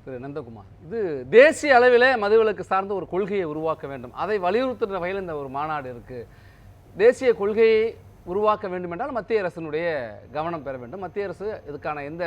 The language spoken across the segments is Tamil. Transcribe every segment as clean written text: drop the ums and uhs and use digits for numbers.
திரு நந்தகுமார், இது தேசிய அளவில் மதுவிலக்கு சார்ந்த ஒரு கொள்கையை உருவாக்க வேண்டும், அதை வலியுறுத்துகிற வகையில் இந்த ஒரு மாநாடு இருக்குது. தேசிய கொள்கையை உருவாக்க வேண்டும் என்றால் மத்திய அரசினுடைய கவனம் பெற வேண்டும். மத்திய அரசு இதுக்கான எந்த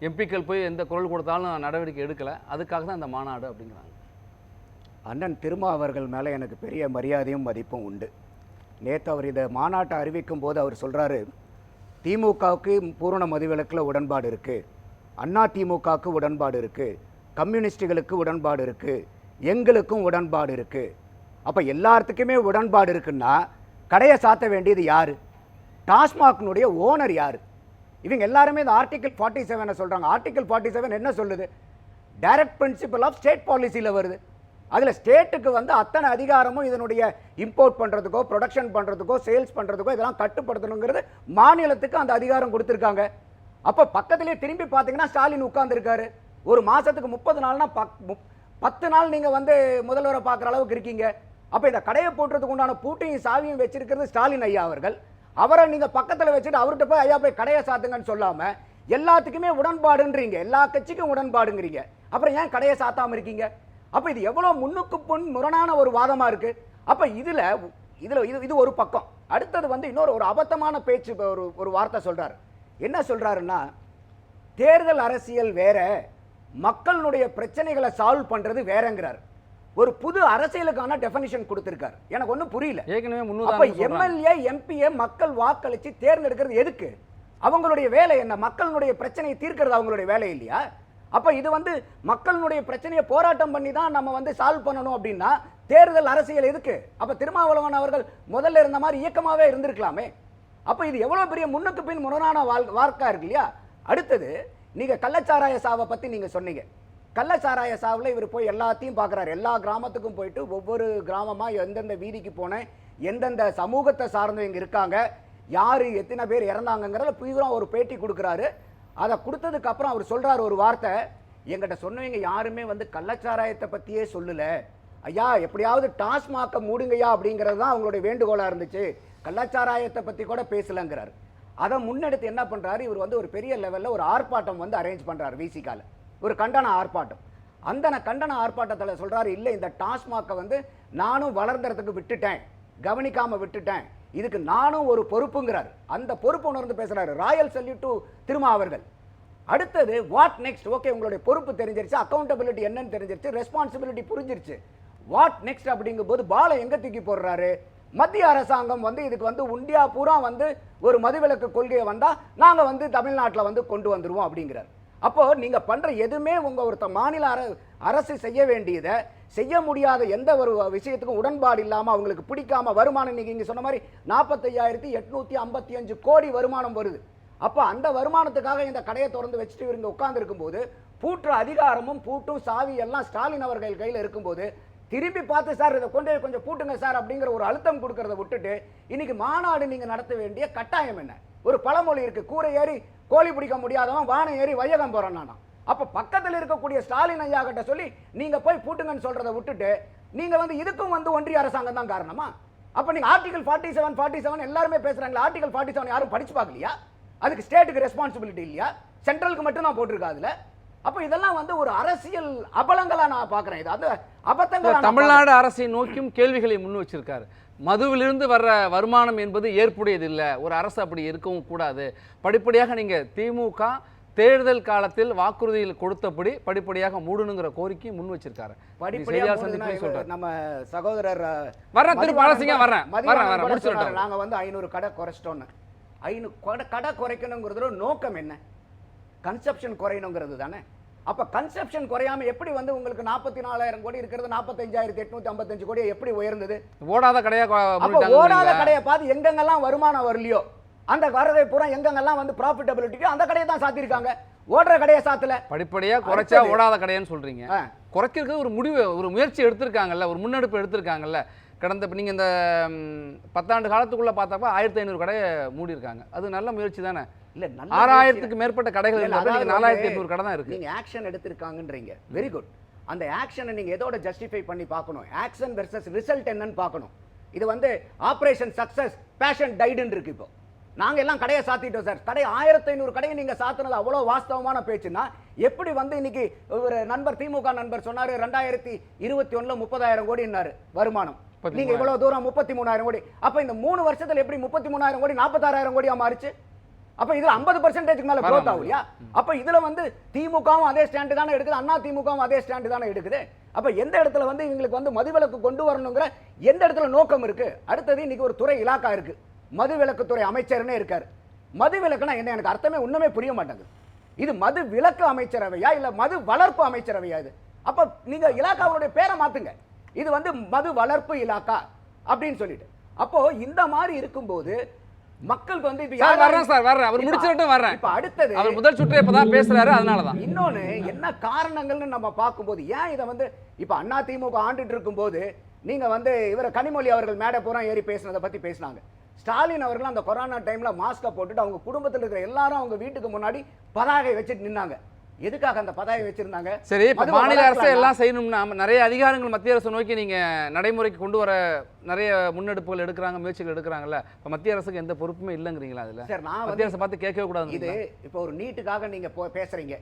எம்பிக்கள் போய் எந்த குரல் கொடுத்தாலும் நடவடிக்கை எடுக்கலை, அதுக்காக தான் இந்த மாநாடு அப்படிங்கிறாங்க. அண்ணன் திருமா அவர்கள் மேலே எனக்கு பெரிய மரியாதையும் மதிப்பும் உண்டு. நேற்று அவர் இந்த மாநாட்டை அறிவிக்கும் போது அவர் சொல்கிறாரு, திமுகவுக்கு பூரண மதுவிலக்கில் உடன்பாடு இருக்குது, அண்ணா திமுகவுக்கு உடன்பாடு இருக்குது, கம்யூனிஸ்டுகளுக்கு உடன்பாடு இருக்குது, எங்களுக்கும் உடன்பாடு இருக்குது. அப்போ எல்லாத்துக்குமே உடன்பாடு இருக்குன்னா கடையை சாத்த வேண்டியது யார்? டாஸ்மாக்னுடைய ஓனர் யார்? இவங்க எல்லாருமே இந்த ஆர்டிகல் 47 சொல்கிறாங்க. ஆர்டிகல் 47 என்ன சொல்லுது? டைரக்ட் பிரின்சிபல் ஆஃப் ஸ்டேட் பாலிசியில் வருது. அதில் ஸ்டேட்டுக்கு வந்து அத்தனை அதிகாரமும் இதனுடைய இம்போர்ட் பண்ணுறதுக்கோ ப்ரொடக்ஷன் பண்ணுறதுக்கோ சேல்ஸ் பண்ணுறதுக்கோ இதெல்லாம் கட்டுப்படுத்தணுங்கிறது மாநிலத்துக்கு அந்த அதிகாரம் கொடுத்துருக்காங்க. அப்போ பக்கத்திலே திரும்பி பார்த்தீங்கன்னா ஸ்டாலின் உட்கார்ந்துருக்காரு. ஒரு மாதத்துக்கு 30 நாள்னா 10 நாள் நீங்கள் வந்து முதல்வரை பார்க்குற அளவுக்கு இருக்கீங்க. அப்போ இந்த கடையை போட்டுறதுக்கு உண்டான பூட்டையும் சாவியும் வச்சிருக்கிறது ஸ்டாலின் ஐயா அவர்கள். அவரை நீங்கள் பக்கத்தில் வச்சுட்டு அவர்கிட்ட போய் ஐயா போய் கடையை சாத்துங்கன்னு சொல்லாமல் எல்லாத்துக்குமே உடன்பாடுன்றீங்க, எல்லா கட்சிக்கும் உடன்பாடுங்கிறீங்க. அப்புறம் ஏன் கடையை சாத்தாமல் இருக்கீங்க? அப்போ இது எவ்வளோ முன்னுக்கு பொன் முரணான ஒரு வாதமாக இருக்குது. அப்போ இது ஒரு பக்கம். அடுத்தது வந்து இன்னொரு ஒரு அபத்தமான பேச்சு, ஒரு வார்த்தை சொல்கிறார். என்ன சொல்கிறாருன்னா, தேர்தல் அரசியல் வேற, மக்களுடைய பிரச்சனைகளை சால்வ் பண்ணுறது வேறங்கிறார். ஒரு புது அரசியலுக்கான டெஃபினிஷன் கொடுத்திருக்காரு. எனக்கு ஒன்றும் புரியல. அப்ப எம்எல்ஏ எம்பிஏ மக்கள் வாக்களிச்சு தேர்ந்தெடுக்கிறது எதுக்கு? அவங்களுடைய வேலை என்ன? மக்களுடைய பிரச்சனையை தீர்க்கிறது அவங்களுடைய வேலை இல்லையா? அப்ப இது வந்து மக்களுடைய பிரச்சனையை போராட்டம் பண்ணி தான் நம்ம வந்து சால்வ் பண்ணணும் அப்படின்னா தேர்தல் அரசியல் எதுக்கு? அப்ப திருமாவளவன் அவர்கள் முதல்ல இருந்த மாதிரி இயக்கமாவே இருந்திருக்கலாமே. அப்ப இது எவ்வளவு பெரிய முன்னுக்கு பின் முரணான வார்க்கா இருக்கு இல்லையா? அடுத்தது, நீங்க கள்ளச்சாராய சாவை பத்தி நீங்க சொன்னீங்க. கள்ளச்சாராய சாவில் இவர் போய் எல்லாத்தையும் பார்க்குறாரு. எல்லா கிராமத்துக்கும் போயிட்டு ஒவ்வொரு கிராமமாக எந்தெந்த வீதிக்கு போனேன், எந்தெந்த சமூகத்தை சார்ந்தவங்க இருக்காங்க, யார் எத்தனை பேர் இறந்தாங்கிறத புதிதாக ஒரு பேட்டி கொடுக்குறாரு. அதை கொடுத்ததுக்கு அப்புறம் அவர் சொல்கிறார் ஒரு வார்த்தை, எங்கிட்ட சொன்னவங்க யாருமே வந்து கள்ளச்சாராயத்தை பற்றியே சொல்லலை ஐயா, எப்படியாவது டாஸ்மாக்கை மூடுங்கய்யா அப்படிங்கிறது தான் அவங்களுடைய வேண்டுகோளாக இருந்துச்சு, கள்ளச்சாராயத்தை பற்றி கூட பேசலைங்கிறார். அதை முன்னெடுத்து என்ன பண்ணுறாரு, இவர் வந்து ஒரு பெரிய லெவலில் ஒரு ஆர்ப்பாட்டம் வந்து அரேஞ்ச் பண்ணுறாரு விசிகால, ஒரு கண்டன ஆர்ப்பாட்டம். அந்த கண்டன ஆர்ப்பாட்டத்தில் சொல்றாரு, இல்லை இந்த டாஸ்மாக்கை வந்து நானும் வளர்ந்தறதுக்கு விட்டுட்டேன், கவனிக்காம விட்டுட்டேன், இதுக்கு நானும் ஒரு பொறுப்புங்கிறார். அந்த பொறுப்பு உணர்ந்து பேசுறாரு. ராயல் சல்யூட் டு திருமா அவர்கள். அடுத்தது வாட் நெக்ஸ்ட்? ஓகே, உங்களுடைய பொறுப்பு தெரிஞ்சிருச்சு, அக்கௌண்டபிலிட்டி என்னன்னு தெரிஞ்சிருச்சு, ரெஸ்பான்சிபிலிட்டி புரிஞ்சிருச்சு. வாட் நெக்ஸ்ட் அப்படிங்கும் போது பாலை எங்க தூக்கி போடுறாரு? மத்திய அரசாங்கம் வந்து இதுக்கு வந்து இந்தியா பூரா வந்து ஒரு மதுவிலக்கு கொள்கையை வந்தா நாங்க வந்து தமிழ்நாட்டில் வந்து கொண்டு வந்துருவோம் அப்படிங்கிறார். அப்போ நீங்க பண்ற எதுவுமே உங்க மாநில அரசு செய்ய வேண்டியதை செய்ய முடியாத எந்த ஒரு விஷயத்துக்கும் உடன்பாடு இல்லாம அவங்களுக்கு பிடிக்காம வருமானம், நீங்க சொன்ன மாதிரி 45,855 கோடி வருமானம் வருது. அப்ப அந்த வருமானத்துக்காக இந்த கடையை திறந்து வச்சுட்டு இவங்க உட்கார்ந்து இருக்கும்போது பூற்ற அதிகாரமும் பூட்டும் சாவி எல்லாம் ஸ்டாலின் அவர்கள் கையில் இருக்கும்போது திரும்பி பார்த்து சார் இதை கொண்டு கொஞ்சம் பூட்டுங்க சார் அப்படிங்கிற ஒரு அழுத்தம் கொடுக்கறத விட்டுட்டு இன்னைக்கு மாநாடு நீங்க நடத்த வேண்டிய கட்டாயம் என்ன? ஒரு பழமொழி இருக்கு, கூரை ஏறி கோழி பிடிக்க முடியாதவன் வானம் ஏறி வையகம் போறான். அப்ப பக்கத்தில் இருக்கக்கூடிய ஸ்டாலின் ஐயா கிட்ட சொல்லி நீங்க போய் பூட்டுங்கன்னு சொல்றதை விட்டுட்டு நீங்க வந்து இதுக்கும் வந்து ஒன்றிய அரசாங்கம் தான் காரணமா? அப்ப நீங்க ஆர்டிகல் 47 எல்லாருமே பேசுறாங்க. ஆர்டிகல் 47 யாரும் படிச்சு பார்க்கலையா? அதுக்கு ஸ்டேட்டுக்கு ரெஸ்பான்சிபிலிட்டி இல்லையா? சென்ட்ரலுக்கு மட்டும் நான் போட்டிருக்கா அதுல. அப்ப இதெல்லாம் வந்து ஒரு அரசியல் அபலங்களா நான் பாக்குறேன். இது அது அபத்தங்கள். தமிழ்நாடு அரசை நோக்கியும் கேள்விகளை முன் வச்சிருக்காரு. மதுவிலிருந்து வர்ற வருமானம் என்பது ஏற்புடையது இல்லை, ஒரு அரசு அப்படி இருக்கவும் கூடாது. படிப்படியாக நீங்க திமுக தேர்தல் காலத்தில் வாக்குறுதியில் கொடுத்தபடி படிப்படியாக மூடணுங்கிற கோரிக்கை முன் வச்சிருக்காரு. நம்ம சகோதரர் நாங்க வந்து 500 கடை குறைச்சிட்டோம். 500 கடை குறைக்கணுங்கிறது நோக்கம் என்ன? கன்சப்ஷன் குறையணுங்கிறது தானே. அப்ப கன்சப்ஷன் குறையாம எப்படி வந்து உங்களுக்கு 44,000 கோடி இருக்கிறது 45,855 கோடி எப்படி உயர்ந்தது? ஓடாத கடையா? ஓடாத கடையை பார்த்து எங்கெங்கெல்லாம் வருமானம் வரலையோ அந்த வரதை பூரா எங்கெங்கெல்லாம் வந்து ப்ராஃபிட்டபிலிட்டியோ அந்த கடையை தான் சாத்திருக்காங்க. ஓடுற கடையை சாத்தல. படிப்படியா குறைச்சா ஓடாத கடையான்னு சொல்றீங்க. குறைக்கிறதுக்கு ஒரு முடிவு, ஒரு முயற்சி எடுத்திருக்காங்கல்ல, ஒரு முன்னெடுப்பு எடுத்திருக்காங்கல்ல. கடந்த நீங்க இந்த 10 ஆண்டு காலத்துக்குள்ள பார்த்தப்ப 1500 கடையை மூடி இருக்காங்க. அது நல்ல முயற்சி தானே. இல்ல 6000க்கு மேற்பட்ட கடைகள் இருக்கு, 4800 கடை தான் இருக்கு. நீங்க ஆக்ஷன் எடுத்திருக்காங்கன்றீங்க, வெரி குட். அந்த ஆக்ஷனை நீங்க எதோட ஜஸ்டிஃபை பண்ணி பார்க்கணும்? ஆக்ஷன் வெர்சஸ் ரிசல்ட் என்னன்னு பார்க்கணும். இது வந்து ஆபரேஷன் சக்சஸ் பேஷன் டைடுன்னு இருக்கு. இப்போ நாங்க எல்லாம் கடையை சாத்திட்டோம் சார். கடை 1500 கடையை நீங்க சாத்தினது அவ்வளவு வாஸ்தவமான பேச்சுன்னா எப்படி வந்து இன்னைக்கு ஒரு நண்பர் திமுக நண்பர் சொன்னாரு 2021 30,000 கோடின்னாரு வருமானம். நீங்க இவ்வளவு தூரம் 33,000 கோடி. அப்ப இந்த 3 வருஷத்துல எப்படி 33,000 கோடி 46,000 கோடியா மாறிச்சு? அப்ப இதுல 50% மேல growth ஆகுலையா? அப்ப இதுல வந்து திமுகவும் அதே ஸ்டாண்ட் தானே எடுக்குது, அண்ணா திமுகவும் அதே ஸ்டாண்ட் தானே எடுக்குது. அப்ப எந்த இடத்துல வந்து இவங்களுக்கு வந்து மதுவிலக்கு கொண்டு வரணுங்கிற எந்த இடத்துல நோக்கம் இருக்கு? அடுத்தது இன்னைக்கு ஒரு துறை இலாக்கா இருக்கு, மதுவிலக்குத்துறை அமைச்சர்னே இருக்காரு. மதுவிலக்குனா என்ன? எனக்கு அர்த்தமே ஒண்ணுமே புரிய மாட்டேங்குது. இது மது விலக்கு அமைச்சரவையா இல்ல மது வளர்ப்பு அமைச்சரவையா இது? அப்ப நீங்க இலாக்காவுடைய பேரை மாத்துங்க, இது வந்து மது வளர்ப்பு இலாக்கா அப்படின்னு சொல்லிட்டு. அப்போ இந்த மாதிரி இருக்கும்போது மக்களுக்கு வந்து அவர் முடிச்சிட்டு வர்றேன். இப்ப அடுத்தது அவர் முதல் சுற்று இப்பதான் பேசுறாரு, அதனாலதான். இன்னொன்னு என்ன காரணங்கள்னு நம்ம பார்க்கும்போது ஏன் இதை வந்து இப்ப அண்ணா திமுக ஆண்டுட்டு இருக்கும்போது நீங்க வந்து இவர கனிமொழி அவர்கள் மேடை பூரா ஏறி பேசினதை பத்தி பேசினாங்க. ஸ்டாலின் அவர்கள் அந்த கொரோனா டைம்ல மாஸ்க போட்டுட்டு அவங்க குடும்பத்தில் இருக்கிற எல்லாரும் அவங்க வீட்டுக்கு முன்னாடி பதாகை வச்சுட்டு நின்னாங்க. எதுக்காக அந்த பதாகை வச்சிருந்தாங்க? சரி, இப்ப மாநில அரசு எல்லாம் செய்யணும்னா நிறைய அதிகாரங்கள் மத்திய அரசு நோக்கி நீங்க நடைமுறைக்கு கொண்டு வர நிறைய முன்னெடுப்புகள் எடுக்கிறாங்க, முயற்சிகள் எடுக்கிறாங்கல்ல. இப்ப மத்திய அரசுக்கு எந்த பொறுப்புமே இல்லைங்கிறீங்களா? அதுல சார் நான் மத்திய அரசு பார்த்து கேட்கவே கூடாது. இது இப்போ ஒரு நீட்டுக்காக நீங்க பேசுறீங்க.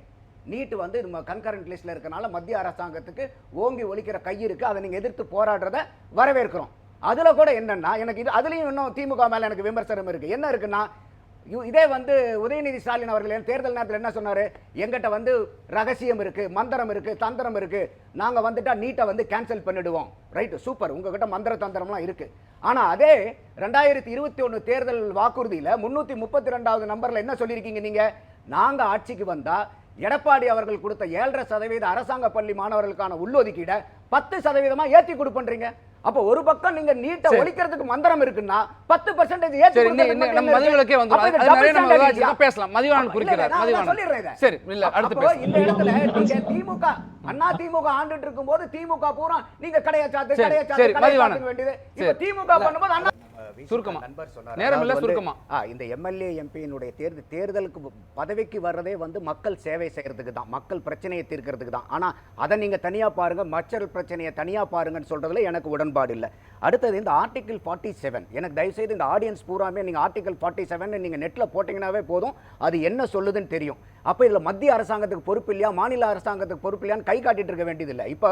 நீட் வந்து நம்ம கன்கரண்ட் லிஸ்ட்ல இருக்கனால மத்திய அரசாங்கத்துக்கு ஓங்கி ஒலிக்கிற கை இருக்கு, அதை நீங்க எதிர்த்து போராடுறத வரவேற்கிறோம். அதுல கூட என்னன்னா எனக்கு இது அதுலயும் இன்னும் திமுக மேல எனக்கு விமர்சனம் இருக்கு. என்ன இருக்குன்னா இதே வந்து உதயநிதி ஸ்டாலின் அவர்கள் தேர்தல் நேரத்தில் என்ன சொன்னாரு? எங்கிட்ட வந்து ரகசியம் இருக்கு, மந்திரம் இருக்கு, தந்திரம் இருக்கு, நாங்க வந்துட்டா நீட்டை வந்து கேன்சல் பண்ணிடுவோம். ரைட், சூப்பர், உங்ககிட்ட மந்திர தந்திரம்லாம் இருக்கு. ஆனா அதே 2021 தேர்தல் வாக்குறுதியில 332வது நம்பர்ல என்ன சொல்லியிருக்கீங்க நீங்க? நாங்க ஆட்சிக்கு வந்தா எடப்பாடி அவர்கள் கொடுத்த 7.5% அரசாங்க பள்ளி மாணவர்களுக்கான உள்ளொதுக்கீட 10% ஏத்தி கொடுப்பீங்க. அப்ப ஒரு பக்கம் நீங்க நீட்ட ஒழிக்கிறதுக்கு மந்திரம் இருக்குன்னா 10% ஏத்தி கொடுக்கிறது நம்ம மதுவிலக்கே வந்துரும். அது நிறைய நம்ம பேசலாம். மதிவாணன் குறிக்கிறார். மதிவாணன் சொல்லிடுறேன். சரி, இல்ல அடுத்து பேசலாம். இந்த இடத்துல நீங்க திமுக அண்ணா திமுக ஆண்டுட்டு இருக்கும்போது திமுக பூரா நீங்க கடையை சாத்து வேண்டியது. இப்ப திமுக பண்ணும்போது அண்ணா சுருக்கமா நண்பர் சொன்னார், நேரம் இல்ல சுருக்கமா இந்த எம்எல்ஏ எம்பியினுடைய தேர்தலுக்கு பதவிக்கு வர்றதே வந்து மக்கள் சேவை செய்யறதுக்கு தான், மக்கள் பிரச்சனையை தீர்க்கிறதுக்கு தான். ஆனா அதை நீங்க தனியா பாருங்க, மக்கள் பிரச்சனையை தனியா பாருங்கன்னு சொல்றதுல எனக்கு உடன்பாடு இல்லை. அடுத்தது இந்த ஆர்டிகல் 47, எனக்கு தயவு செய்து இந்த ஆடியன்ஸ் பூராமே நீங்க ஆர்டிகல் 47 நீங்க நெட்ல போட்டீங்கன்னாவே போதும், அது என்ன சொல்லுதுன்னு தெரியும். அப்ப இதுல மத்திய அரசாங்கத்துக்கு பொறுப்பு இல்லையா, மாநில அரசாங்கத்துக்கு பொறுப்பு இல்லையான்னு கை காட்டிட்டு இருக்க வேண்டியது இல்லை. இப்ப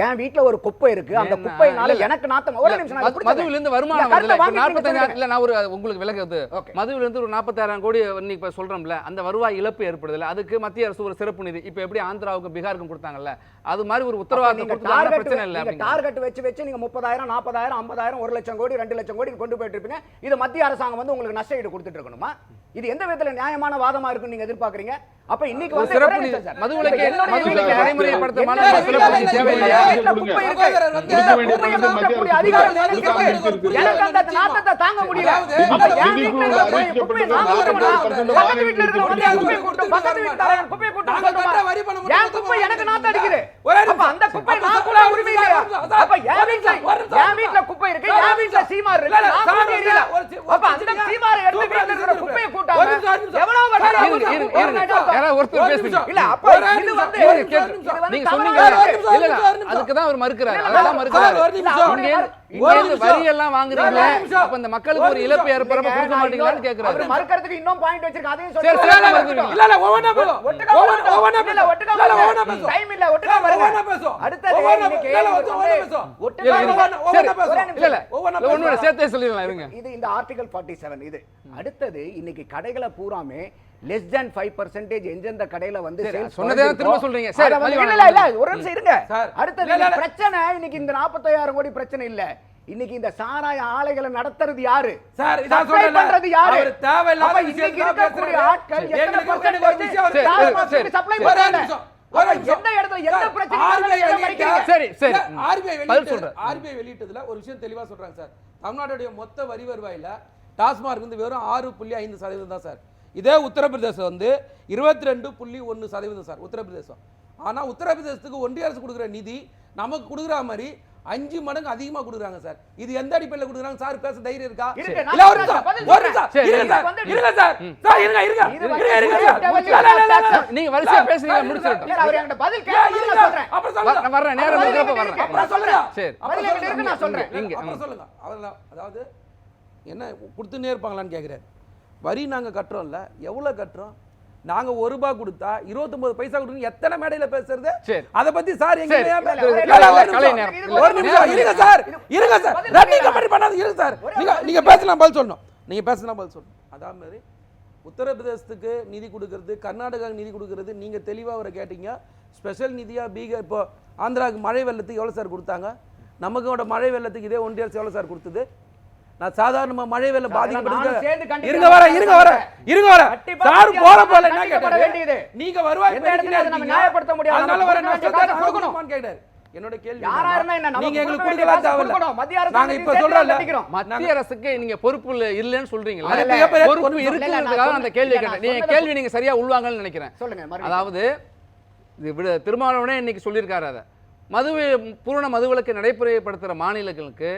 என் வீட்டுல ஒரு குப்பை இருக்கு, அந்த குப்பையினால எனக்கு நாத்தம். ஒரு நிமிஷம், மதுவில இருந்து வருமானம் வருது. 45 இல்ல நான் ஒரு உங்களுக்கு விளக்குது. மதுவில இருந்து ஒரு 46,000 கோடி இன்னைக்கு சொல்றோம்ல, அந்த வருவாய் இழப்பு ஏற்படுதுல, அதுக்கு மத்திய அரசு ஒரு சிறப்பு நிதி இப்ப எப்படி ஆந்திராவுக்கும் பீகாருக்கும் கொடுத்தாங்கல்ல, அது மாதிரி ஒரு உத்தரவாதம் கொடுத்தாங்க. பிரச்சனை இல்ல. டார்கெட் வச்சு நீங்க 30,000 40,000 50,000 1 லட்சம் கோடி 2 லட்சம் கோடி கொண்டு போயிட்டு இருப்பீங்க. இது மத்திய அரசாங்கம் வந்து உங்களுக்கு நஷ்ட ஈடு கொடுத்துட்டு இருக்கணுமா? இது எந்த விதத்துல நியாயமான வாதமா இருக்குன்னு நீங்க எதிர்பார்க்கறீங்க? அப்ப இன்னைக்கு வந்து சிறப்பு மதுவிலக்கு நடைமுறைப்படுத்த மாநில சிறப்பு நிதி தேவையில்லையா? குப்பை இருக்கு, குப்பையை போடக்கூடிய அதிகாரம் எனக்கு அந்த நாட்டத்தை தாங்க முடியல. அப்ப என் வீட்டுல இருக்க குப்பையை நான் போடுறேனா? பக்கத்து வீட்டுல இருக்கிற குப்பையை கூட்டும், பக்கத்து வீட்டுல குப்பையை கூட்டும் சொல்றேன். என் குப்பை எனக்கு நாத்த அடிக்குது. அப்ப அந்த குப்பை நான் கூட உரிமை இல்லையா? அப்ப என் வீட்டுல குப்பை இருக்கு, என் வீட்டுல சீமார் இருக்கு, நான் கூட இல்ல. அப்ப அந்த சீமாரை எடுத்து வீட்டுல இருக்கிற குப்பையை கூட்டாம எவ்வளவு ஒருத்தர் பேசுங்க. இல்ல அப்ப இது வந்து நீங்க சொன்னீங்க இல்ல, அதுக்கு தான் அவர் மறுக்கிறார். அதெல்லாம் மறுக்கிறார். இங்க வரி எல்லாம் வாங்குறீங்க, அப்ப இந்த மக்களுக்கு ஒரு இழப்பு ஏற்படுறப்ப கொடுக்க மாட்டீங்களான்னு கேக்குறாரு. அவர் மறுக்கிறதுக்கு இன்னும் பாயிண்ட் வச்சிருக்க, அதையும் சொல்லுங்க. இல்ல இல்ல ஒவ்வொண்ணா பேசு. ஒட்டுக்கா பேசு. டைம் இல்ல, ஒட்டுக்கா வருங்க. அடுத்து ஒவ்வொண்ணா சேர்த்தே சொல்லிடலாம். இருங்க, இது இந்த ஆர்டிகல் 47 இது. அடுத்தது இன்னைக்கு கடைகளை பூராமே less than 5% எந்தெந்த கடையில வந்து சொன்னதே திரும்ப சொல்றீங்க. சரி, இல்ல இல்ல ஒரு நிமிஷம் இருங்க. அடுத்து பிரச்சனை இன்னைக்கு இந்த 45,000 கோடி பிரச்சனை இல்ல. இன்னைக்கு இந்த சாராய ஆலைகளை நடத்துறது யாரு? சார் இத சொல்றது யாரு? அவர் தேவையில்லாத விஷயம் இருக்கக்கூடிய ஆட்கள் எத்தனை பர்சன்ட் வந்து சப்ளை பண்றாங்க? எந்த இடத்துல எந்த பிரச்சனை? சரி சரி, ஆர்பிஐ வெளியிட்டதுல ஒரு விஷயம் தெளிவா சொல்றாங்க சார். தமிழ்நாட்டுடைய மொத்த வரி வருவாயில டாஸ்மார்க் வந்து வெறும் 6.5% தான் சார். இதே உத்தரப்பிரதேசம் வந்து 22.1% சார் உத்தரப்பிரதேசம். ஆனா உத்தரப்பிரதேசத்துக்கு ஒன்றிய அரசு கொடுக்குற நிதி நமக்கு கொடுக்குற மாதிரி 5 மடங்கு அதிகமா கொடுக்குறாங்க சார். இது எந்த அடிப்படையில் கொடுக்குறாங்க சார்? பேச தைரியம் இருக்கா? இல்ல ஒரு நீங்க வரிசையா பேசுறீங்க, முடிச்சிரட்டும். அவர் என்கிட்ட பதில் கேளுங்க, நான் சொல்றேன். அப்புறம் சொல்லுங்க. நான் வர்றேன், நேரா வரப்ப வர்றேன். அப்புறம் சொல்லுங்க. சரி, பதில் என்கிட்ட இருக்கு, நான் சொல்றேன். நீங்க அப்புறம் சொல்லுங்க. அவங்கள அதாவது என்ன கொடுத்துனே இருப்பாங்களான்னு கேக்குறாரு. வரி நாங்க கட்டுறோம்ல, எவ்வளவு கட்டுறோம்? நாங்க ₹1 கொடுத்தா 29 பைசா கொடுக்கணும் எத்தனை மேடையில பேசுறது? சரி. அத பத்தி சார் எங்க சரி. ஏன் இல்ல, இல்ல, இல்ல, இல்ல, ஒரு கலை நிமிஷம். நேரம். ஒரு நிமிஷம் இருங்க சார். இருங்க சார். ரெண்டு கமெண்ட் பண்ணாத இருங்க சார். நீங்க பேசலாம் பதில் சொல்லணும். நீங்க பேசலாம் பதில் சொல்லணும். அதே மாதிரி உத்தரப்பிரதேசத்துக்கு நிதி கொடுக்கிறது, கர்நாடகாவுக்கு நிதி கொடுக்கிறது, நீங்க தெளிவா அவரை கேட்டீங்க. ஸ்பெஷல் நிதியா பீகார் இப்போ ஆந்திராவுக்கு மழை வெள்ளத்துக்கு எவ்வளவு சார் கொடுத்தாங்க? நமக்கோட மழை வெள்ளத்துக்கு இதே ஒன்றிய அரசு எவ்வளவு சார் கொடுத்தது? நான் சாதாரணமா மழை வெள்ளம் பாதிக்கப்பட்டிருக்கு. இருங்க வர சார் போல என்ன கேட்டாரு? நீங்க வருவாய் நியாயப்படுத்த முடியாது. அதனால வர நஷ்டத்தை கொடுக்கணுமான்னு கேட்டாரு. என்னோட கேள்வி நீங்க எங்களுக்கு கொடுக்கல தேவையில்ல. நாங்க இப்ப சொல்றோம்ல மத்திய அரசுக்கு நீங்க பொறுப்பு இல்லைன்னு சொல்றீங்களா? அது எப்ப பொறுப்பு இருக்குன்றதுக்காக அந்த கேள்வி கேட்டேன். நீங்க கேள்வி நீங்க சரியா உள்வாங்கன்னு நினைக்கிறேன். சொல்லுங்க. அதாவது திருமாவளவனே இன்னைக்கு சொல்லியிருக்காரு. அதை பூரண மதுவிலக்கு நடைமுறைப்படுத்துகிற மாநிலங்களுக்கு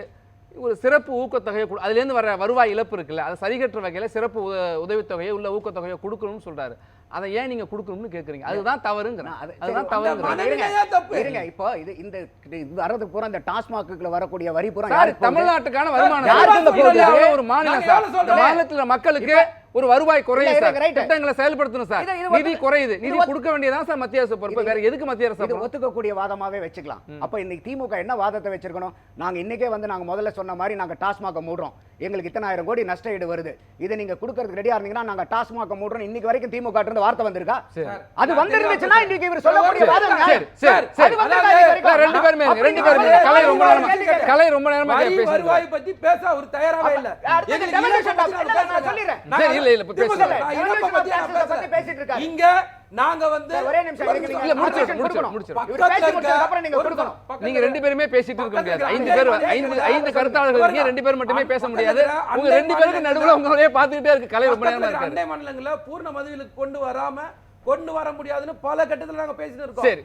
ஒரு சிறப்பு ஊக்கத்தொகையை அதுலேருந்து வர வருவாய் இழப்பு இருக்குல்ல, அதை சரிகட்டுற வகையில் சிறப்பு உதவித்தொகையை உள்ள ஊக்கத்தொகையை கொடுக்கணும்னு சொல்றாரு. அதை ஏன் நீங்க கொடுக்கணும்னு கேட்குறீங்க? அதுதான் தவறுங்கிறேன். அதுதான் தவறுங்க. இப்போ இது வரதுக்கு பூரா இந்த டாஸ்மாக்குல வரக்கூடிய வரி பூரா தமிழ்நாட்டுக்கான வருமானம் ஒரு மாநிலம் சார். இந்த மாநிலத்தில் மக்களுக்கு ஒரு வருவாய் குறையுது சார். திட்டங்களை செயல்படுத்தணும் சார். நிதி குறையுது. நிதி கொடுக்க வேண்டியதான் சார் மத்திய அரசு பொறுப்பு. வேற எதுக்கு மத்திய அரசு ஒத்துக்கக்கூடிய வாதமாவே வச்சுக்கலாம். அப்ப இன்னைக்கு திமுக என்ன வாதத்தை வச்சிருக்கணும்? நாங்க இன்னைக்கே நாங்க முதல்ல சொன்ன மாதிரி நாங்க டாஸ்மாக மூடுறோம், எங்களுக்கு இத்தனை ஆயிரம் கோடி நஷ்ட ஈடு வருது, இதை நீங்க கொடுக்கறதுக்கு ரெடியா இருந்தீங்கன்னா நாங்க டாஸ்மாக மூடுறோம். இன்னைக்கு வரைக்கும் திமுக இருந்து வார்த்தை வந்திருக்கா? அது வந்திருந்துச்சுன்னா இன்னைக்கு இவர் சொல்லக்கூடிய வாதம் கலை ரொம்ப நேரமா வருவாய் பத்தி பேச அவர் தயாராவே இல்ல. இங்க நாங்க ஒரே நிமிஷம் நீங்க ரெண்டு பேருமே பேசிட்டு இருக்க முடியாது. ஐந்து கருத்தாளர்கள் ரெண்டு பேர் மட்டுமே பேச முடியாது. உங்க ரெண்டு பேருக்கு நடுவுல உங்களே பார்த்துக்கிட்டே இருக்கு. கலை ரொம்ப நேரமா இருக்கு. அண்டை மாநிலங்கள பூர்ண மதுவிலக்கு கொண்டு வர முடியாதுன்னு பல கட்டத்துல நாங்க பேசிட்டு இருக்கோம். சரி.